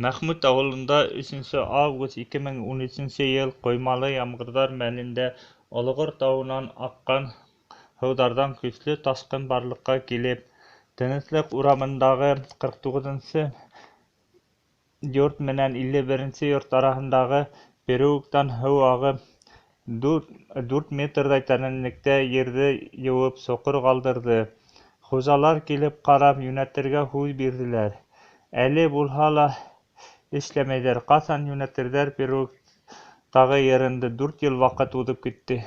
Мәхмүт ауылында 3 август 2013 ел коймалы ямгырдар мәлендә Олыгыр тауынан аккан һыудардан көчле ташкын барлыкка килеп, Тынычлык урамындагы 49-нчы йорт менән 51-нче йорт араһындагы переулктан һыу агып 4 метрдай тәрәнлектә ерҙе йыуып соҡор ҡалдырҙы. Хужалар килеп ҡарап йүнәтергә һүҙ бирҙеләр. Әле булһа ла эшләмәйҙәр. Ҡасан йүнәтерҙәр переулктағы йырынды? 4 йыл ваҡыт уҙып китте.